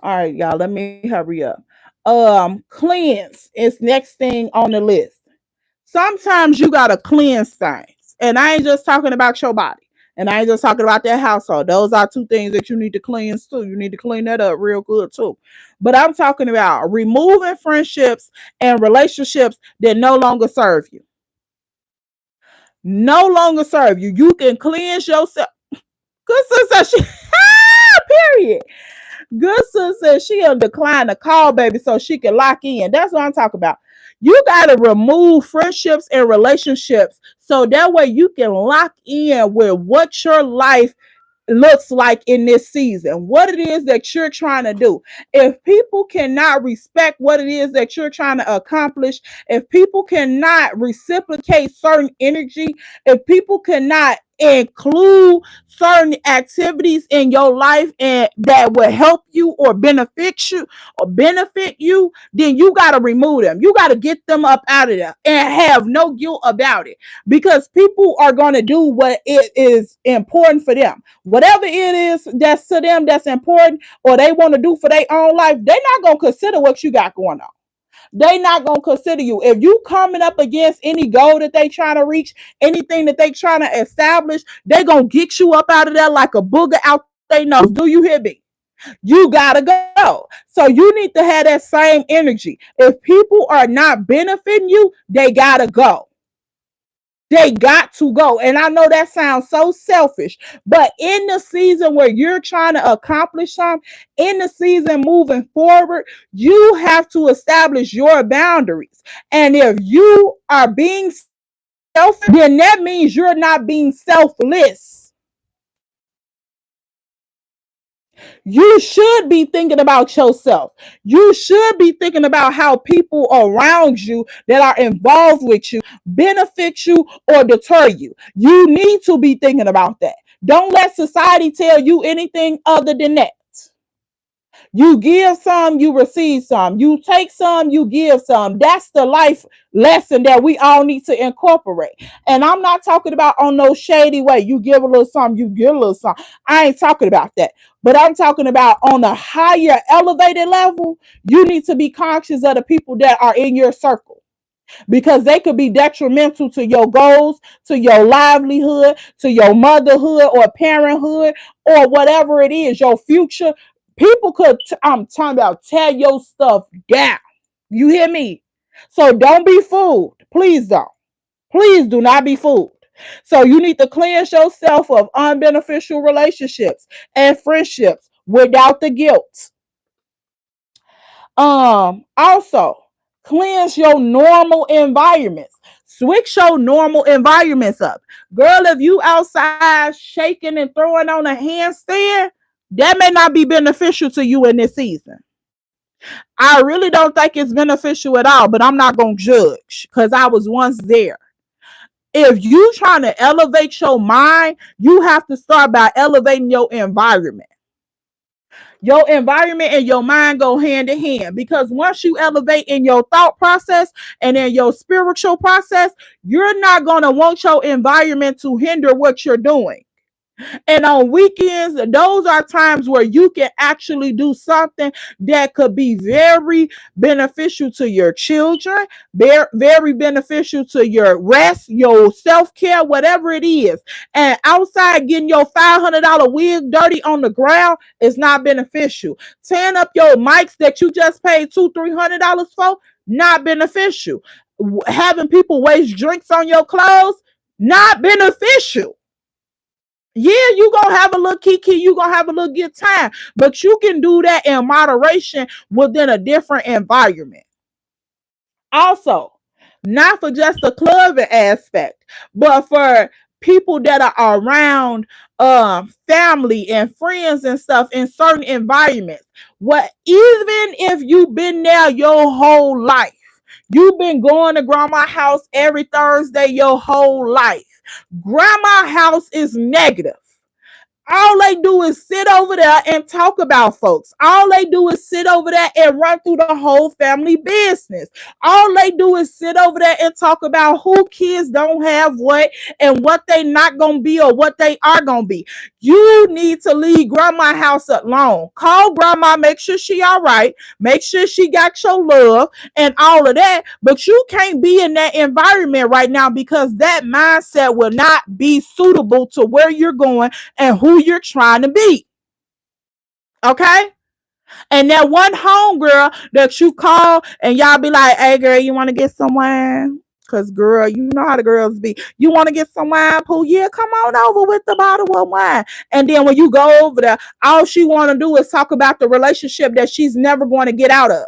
All right, y'all, let me hurry up. Cleanse is next thing on the list. Sometimes you gotta cleanse things. And I ain't just talking about your body. And I ain't just talking about that household. Those are two things that you need to cleanse too. You need to clean that up real good too. But I'm talking about removing friendships and relationships that no longer serve you. No longer serve you. You can cleanse yourself. Good sister, period. Good sis says she'll decline the call, baby, so she can lock in. That's what I'm talking about. You got to remove friendships and relationships so that way you can lock in with what your life looks like in this season, what it is that you're trying to do. If people cannot respect what it is that you're trying to accomplish, if people cannot reciprocate certain energy, if people cannot include certain activities in your life and that will help you or benefit you, then you got to remove them. You got to get them up out of there and have no guilt about it, because people are going to do what it is important for them. Whatever it is that's to them that's important or they want to do for their own life, they're not going to consider what you got going on. They not gonna consider you. If you coming up against any goal that they trying to reach, anything that they trying to establish, they gonna get you up out of there like a booger out they nose. Do you hear me? You gotta go. So you need to have that same energy. If people are not benefiting you, they gotta go. They got to go. And I know that sounds so selfish, but in the season where you're trying to accomplish something, in the season moving forward, you have to establish your boundaries. And if you are being selfish, then that means you're not being selfless. You should be thinking about yourself. You should be thinking about how people around you that are involved with you benefit you or deter you. You need to be thinking about that. Don't let society tell you anything other than that. You give some, you receive some. You take some, you give some. That's the life lesson that we all need to incorporate. And I'm not talking about on no shady way. You give a little something, you give a little something. I ain't talking about that. But I'm talking about on a higher elevated level, you need to be conscious of the people that are in your circle because they could be detrimental to your goals, to your livelihood, to your motherhood or parenthood, or whatever it is, your future. People could, I'm talking about, tear your stuff down. You hear me? So don't be fooled. Please don't. Please do not be fooled. So you need to cleanse yourself of unbeneficial relationships and friendships without the guilt. Also cleanse your normal environments. Switch your normal environments up. Girl, if you outside shaking and throwing on a handstand, that may not be beneficial to you in this season. I really don't think it's beneficial at all, but I'm not going to judge because I was once there. If you trying to elevate your mind, you have to start by elevating your environment. Your environment and your mind go hand in hand because once you elevate in your thought process and in your spiritual process, you're not going to want your environment to hinder what you're doing. And on weekends, those are times where you can actually do something that could be very beneficial to your children, very, very beneficial to your rest, your self-care, whatever it is. And outside getting your $500 wig dirty on the ground is not beneficial. Tearing up your mics that you just paid $200-300 for, not beneficial. Having people waste drinks on your clothes, not beneficial. Yeah, you gonna have a little kiki, you gonna have a little good time, but you can do that in moderation within a different environment. Also, not for just the clubbing aspect, but for people that are around family and friends and stuff in certain environments. What even if you've been there your whole life, you've been going to grandma's house every Thursday your whole life. Grandma's house is negative. All they do is sit over there and talk about folks. All they do is sit over there and run through the whole family business. All they do is sit over there and talk about who kids don't have what and what they not going to be or what they are going to be. You need to leave grandma's house alone. Call grandma, make sure she all right. Make sure she got your love and all of that. But you can't be in that environment right now because that mindset will not be suitable to where you're going and who you're trying to be. Okay? And that one homegirl that you call and y'all be like, hey girl, you want to get some wine? Cause girl, you know how the girls be. You want to get some wine, Pooh? Yeah, come on over with the bottle of wine. And then when you go over there, all she want to do is talk about the relationship that she's never going to get out of.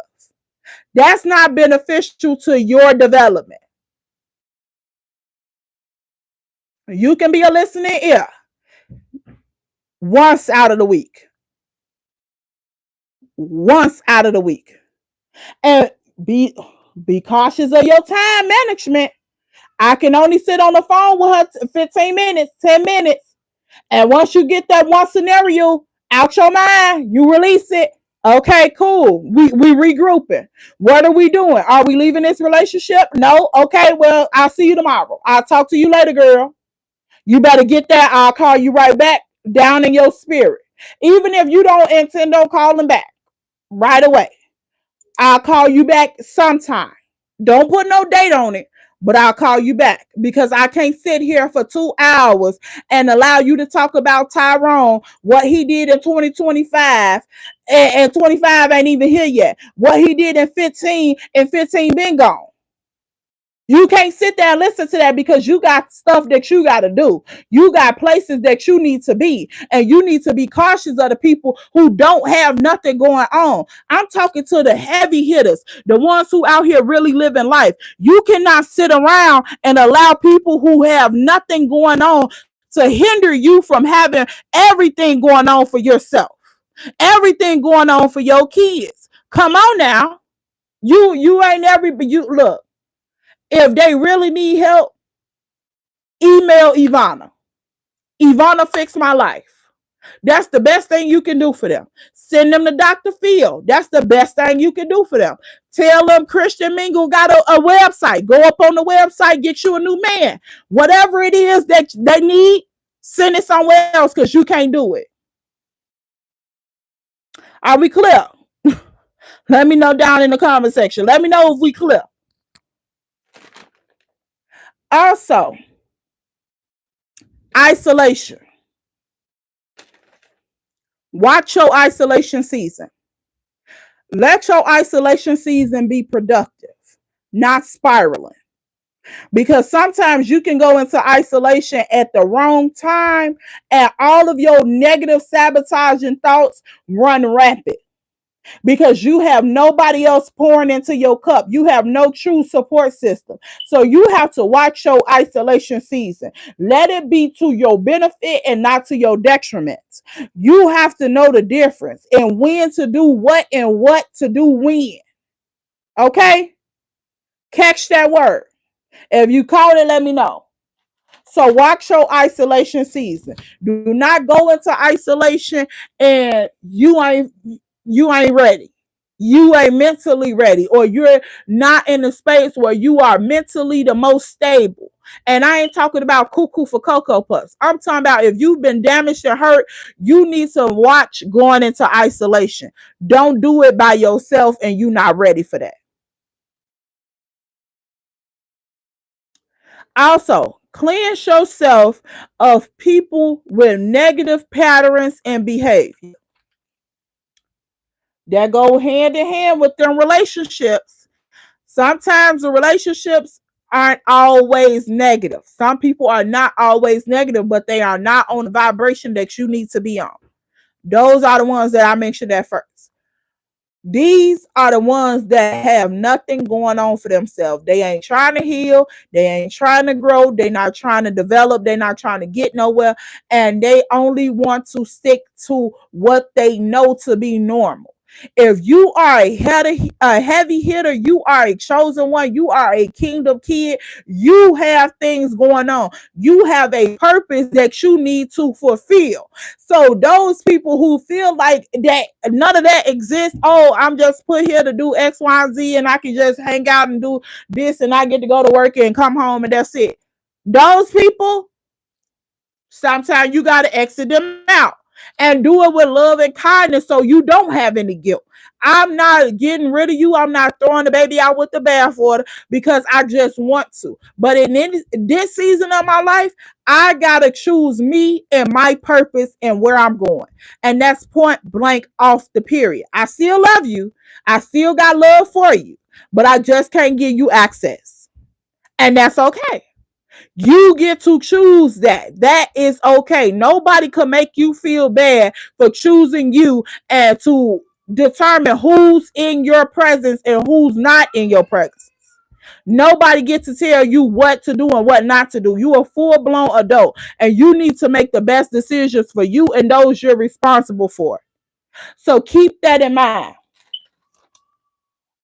That's not beneficial to your development. You can be a listening ear once out of the week. Once out of the week. And be cautious of your time management. I can only sit on the phone with her 15 minutes, 10 minutes. And once you get that one scenario out your mind, you release it. Okay, cool. We regrouping. What are we doing? Are we leaving this relationship? No. Okay, well, I'll see you tomorrow. I'll talk to you later, girl. You better get that. I'll call you right back down in your spirit. Even if you don't intend on calling back right away. I'll call you back sometime. Don't put no date on it, but I'll call you back because I can't sit here for 2 hours and allow you to talk about Tyrone, what he did in 2025, and 25 ain't even here yet. What he did in 15 and 15 been gone. You can't sit there and listen to that because you got stuff that you got to do. You got places that you need to be, and you need to be cautious of the people who don't have nothing going on. I'm talking to the heavy hitters, the ones who out here really living life. You cannot sit around and allow people who have nothing going on to hinder you from having everything going on for yourself, everything going on for your kids. Come on now. You ain't you look. If they really need help, email Ivana. Ivana fixed my life. That's the best thing you can do for them. Send them to Dr. Phil. That's the best thing you can do for them. Tell them Christian Mingle got a website. Go up on the website, get you a new man. Whatever it is that they need, send it somewhere else because you can't do it. Are we clear? Let me know down in the comment section. Let me know if we clear. Also, isolation. Watch your isolation season. Let your isolation season be productive, not spiraling. Because sometimes you can go into isolation at the wrong time and all of your negative sabotaging thoughts run rampant because you have nobody else pouring into your cup. You have no true support system. So you have to watch your isolation season. Let it be to your benefit and not to your detriment. You have to know the difference and when to do what and what to do when. Okay? Catch that word. If you caught it, let me know. So watch your isolation season. Do not go into isolation and you ain't ready. You ain't mentally ready, or you're not in a space where you are mentally the most stable. And I ain't talking about cuckoo for Cocoa Puffs. I'm talking about if you've been damaged or hurt, you need to watch going into isolation. Don't do it by yourself and you're not ready for that. Also, cleanse yourself of people with negative patterns and behavior. That go hand in hand with them relationships. Sometimes the relationships aren't always negative. Some people are not always negative, but they are not on the vibration that you need to be on. Those are the ones that I mentioned at first. These are the ones that have nothing going on for themselves. They ain't trying to heal. They ain't trying to grow. They're not trying to develop. They're not trying to get nowhere. And they only want to stick to what they know to be normal. If you are a heavy hitter, you are a chosen one, you are a kingdom kid, you have things going on. You have a purpose that you need to fulfill. So those people who feel like that none of that exists, oh, I'm just put here to do X, Y, and Z, and I can just hang out and do this, and I get to go to work and come home, and that's it. Those people, sometimes you got to exit them out and do it with love and kindness so you don't have any guilt. I'm not getting rid of you. I'm not throwing the baby out with the bathwater because I just want to. But in this season of my life, I got to choose me and my purpose and where I'm going. And that's point blank off the period. I still love you. I still got love for you, but I just can't give you access. And that's okay. You get to choose that. That is okay. Nobody can make you feel bad for choosing you and to determine who's in your presence and who's not in your presence. Nobody gets to tell you what to do and what not to do. You are a full-blown adult and you need to make the best decisions for you and those you're responsible for. So keep that in mind.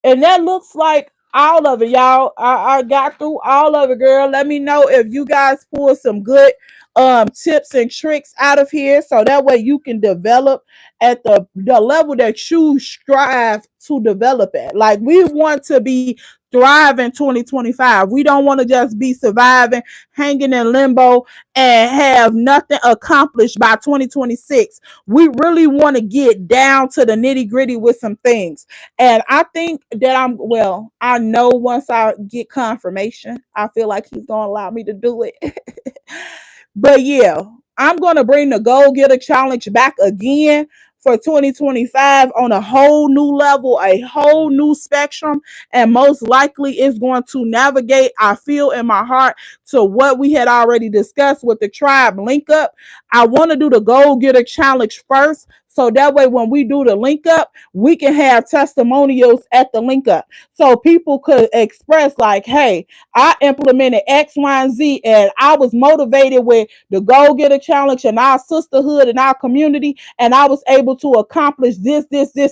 And that looks like all of it, y'all. I got through all of it, girl. Let me know if you guys pull some good tips and tricks out of here so that way you can develop at the level that you strive to develop at. Like we want to be thrive in 2025. We don't want to just be surviving, hanging in limbo, and have nothing accomplished by 2026. We really want to get down to the nitty gritty with some things. And I think that well, I know once I get confirmation, I feel like he's going to allow me to do it. But yeah, I'm going to bring the Go Getter Challenge back again for 2025 on a whole new level, a whole new spectrum, and most likely it's going to navigate, I feel in my heart, to what we had already discussed with the tribe link up. I want to do the Go Getter Challenge first. So that way, when we do the link up, we can have testimonials at the link up. So people could express, like, hey, I implemented X, Y, and Z, and I was motivated with the Go Getter Challenge and our sisterhood and our community, and I was able to accomplish this,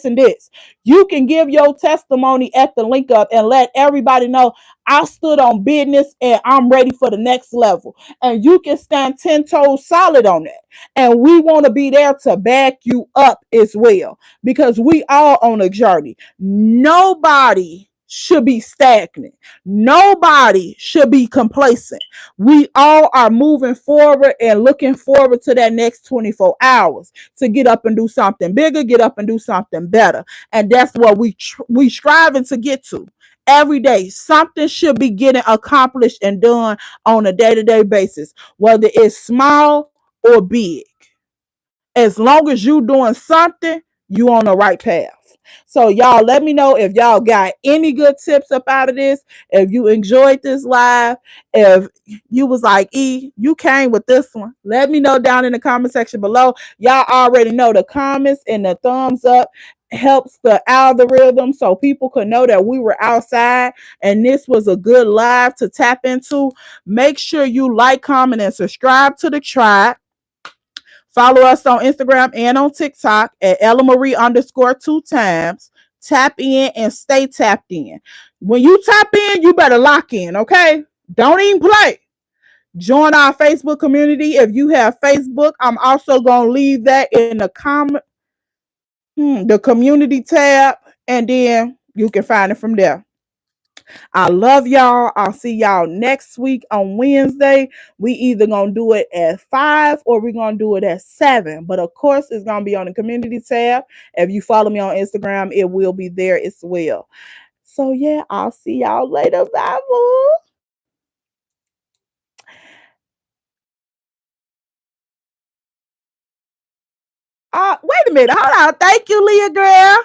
and this. You can give your testimony at the link up and let everybody know I stood on business and I'm ready for the next level. And you can stand 10 toes solid on that. And we want to be there to back you up as well, because we all on a journey. Nobody should be stagnant. Nobody should be complacent. We all are moving forward and looking forward to that next 24 hours to get up and do something bigger, get up and do something better. And that's what we striving to get to. Every day, something should be getting accomplished and done on a day-to-day basis, whether it's small or big. As long as you doing something, you on the right path. So y'all, let me know if y'all got any good tips up out of this. If you enjoyed this live, if you was like, you came with this one, let me know down in the comment section below. Y'all already know the comments and the thumbs up helps the algorithm so people could know that we were outside and this was a good live to tap into. Make sure you like, comment, and subscribe to the tribe. Follow us on Instagram and on TikTok at ellamarie _2 times. Tap in and stay tapped in. When you tap in, you better lock in, okay? Don't even play. Join our Facebook community if you have Facebook. I'm also going to leave that in the community tab, and then you can find it from there. I love y'all. I'll see y'all next week on Wednesday. We either gonna do it at 5 or we're gonna do it at 7. But of course, it's gonna be on the community tab. If you follow me on Instagram, it will be there as well. So yeah, I'll see y'all later. Bye. Wait a minute. Hold on. Thank you, Leah girl.